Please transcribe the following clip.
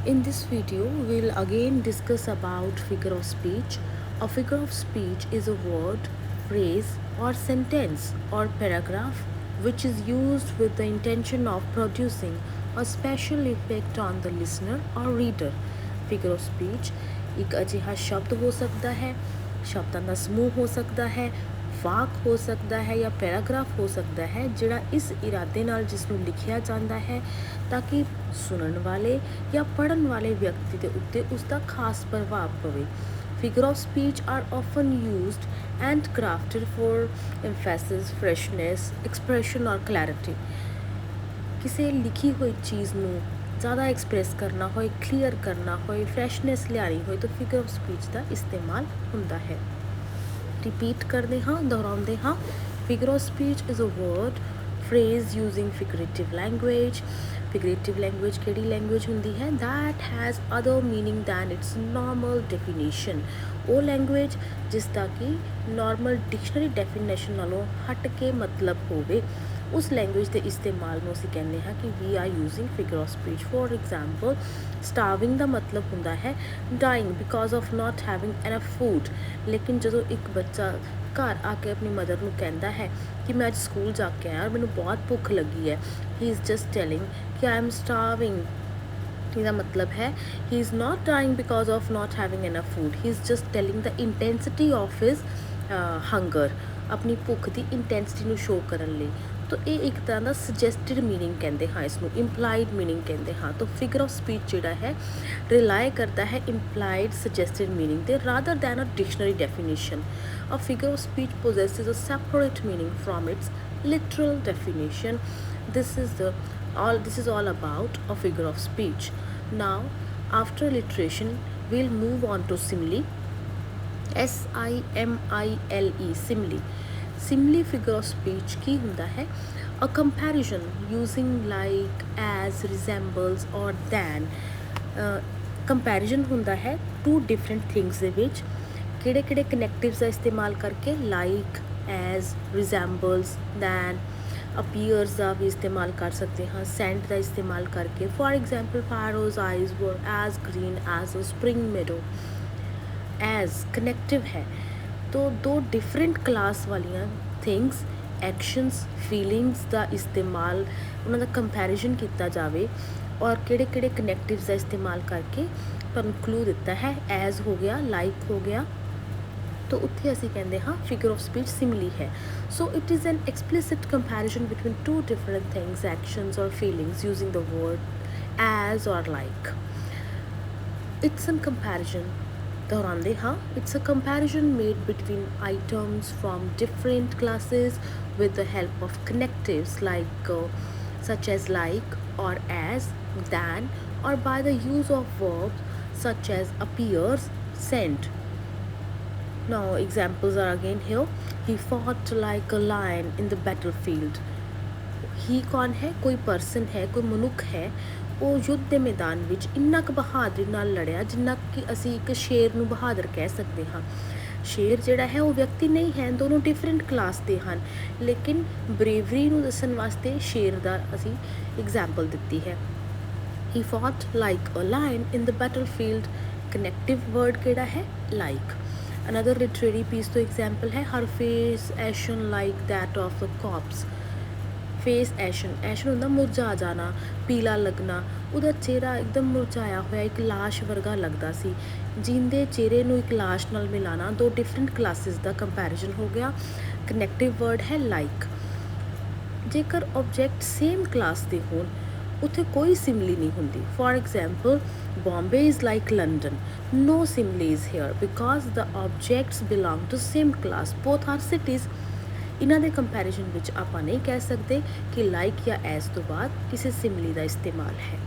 In this video, we'll again discuss about figure of speech. A figure of speech is a word, phrase, or sentence or paragraph which is used with the intention of producing a special effect on the listener or reader. Figure of speech ਇੱਕ ਅਜਿਹਾ ਸ਼ਬਦ ਹੋ ਸਕਦਾ ਹੈ, ਸ਼ਬਦਾਂ ਦਾ ਸਮੂਹ ਹੋ ਸਕਦਾ ਹੈ, ਵਾਕ ਹੋ ਸਕਦਾ ਹੈ ਜਾਂ ਪੈਰਾਗ੍ਰਾਫ ਹੋ ਸਕਦਾ ਹੈ ਜਿਹੜਾ ਇਸ ਇਰਾਦੇ ਨਾਲ ਜਿਸ ਨੂੰ ਲਿਖਿਆ ਜਾਂਦਾ ਹੈ ਤਾਂ ਕਿ ਸੁਣਨ ਵਾਲੇ ਜਾਂ ਪੜ੍ਹਨ ਵਾਲੇ ਵਿਅਕਤੀ ਦੇ ਉੱਤੇ ਉਸ ਦਾ ਖਾਸ ਪ੍ਰਭਾਵ ਪਵੇ। Figure of speech are often used and crafted for emphasis, freshness, expression or clarity. ਕਿਸੇ ਲਿਖੀ ਹੋਈ ਚੀਜ਼ ਨੂੰ ज़्यादा एक्सप्रैस करना होए, क्लीयर करना होए, फ्रैशनैस लियानी होए तो फिगर ऑफ स्पीच का इस्तेमाल होंदा है। रिपीट करते हाँ, दोहराते हाँ। Figure of speech is a word phrase using figurative language. Figurative language केड़ी लैंग्वेज होंदी है that has other meaning than its normal definition. वो लैंग्वेज जिसका कि नॉर्मल डिक्शनरी डेफिनेशन नालों हट के मतलब होवे उस लैंग्वेज के इस्तेमाल में असीं कहने हैं कि we are using figure of speech. For example starving का मतलब होंदा है dying because of not having enough food. लेकिन जो एक बच्चा घर आके अपनी मदर को कहता है कि मैं अज स्कूल जाके आया और मैंने बहुत भुख लगी है, ही इज़ जस्ट टेलिंग कि आई एम स्टार्विंग। इसका मतलब है he is not dying because of not having enough food, he is just telling the intensity of his hunger, अपनी भुख की इंटेंसिटी को शो करने लिए। तो ये एक तरह का सजैसटिड मीनिंग कहते हाँ, इसमें इंप्लाइड मीनिंग कहते हाँ। तो फिगर ऑफ स्पीच जोड़ा है रिलाय करता है इंप्लाइड सजैसटिड मीनिंग ते rather than a dictionary definition. A figure of speech possesses a separate meaning from its literal definition. This is all about a figure of speech. Now, after alliteration, we'll move on to simile. SIMILE, simile. Simile figure of speech की होंदा है a comparison using like, as, resembles or than. Comparison होंदा है two different things दे विच किहड़े किहड़े connectives का इस्तेमाल करके like, as, resembles, than, appears का भी इस्तेमाल कर सकते हैं, सेंट का इस्तेमाल करके। फॉर एग्जाम्पल फारोज eyes were as green as a spring meadow. As connective है तो दो डिफरेंट क्लास वालियां थिंग्स, एक्शनस, फीलिंग्स का इस्तेमाल उन्हों का कंपैरिजन किया जाए और किहड़े कनैक्टिव्स का इस्तेमाल करके तुहानूं क्लू दिता है। एज हो गया, लाइक हो गया, तो उत्थे असीं कहंदे हाँ फिगर ऑफ स्पीच सिमिली है। So it is an explicit comparison between two different things, actions और feelings using the word as और लाइक। इट्स एन कंपैरिजन, दोहराते हाँ, it's a comparison made between items from different classes with the help of connectives like such as like or as, than, or by the use of verbs such as appears, sent. Now examples are again here. He fought like a lion in the battlefield. ही कौन है? कोई person है, कोई मनुख है, वो युद्ध के मैदान विच इन्ना क बहादरी नाल लड़िया जिन्ना कि असी एक शेर नूं बहादुर कह सकते हाँ। शेर जिहड़ा है वो व्यक्ति नहीं है, दोनों डिफरेंट क्लास के हैं, लेकिन ब्रेवरी नूं दस्सण वास्ते शेर दा असी एग्जाम्पल दित्ती है। He fought like a lion in the battlefield, connective word किहड़ा है? लाइक। अनदर लिटरेरी पीस तो एग्जाम्पल है her face ashen like that of the corpse. Face ashen, ashen होंदा मुरझा जाना, पीला लगना, उहदा चेहरा एकदम मुरझाया होया एक लाश वर्गा लगदा सी। जींदे चेहरे नूं एक लाश नाल मिलाना, दो डिफरेंट क्लासिस का कंपैरिजन हो गया। कनैक्टिव वर्ड है लाइक। जेकर ऑब्जैक्ट सेम क्लास के होण उत्थे कोई सिमिली नहीं होंदी। For example Bombay is like London, no simile is here because the objects belong to same class, both are cities. इन्हां दे कंपैरिजन विच आपां नहीं कह सकते कि लाइक या एज तो बाद किसी सिमिली का इस्तेमाल है।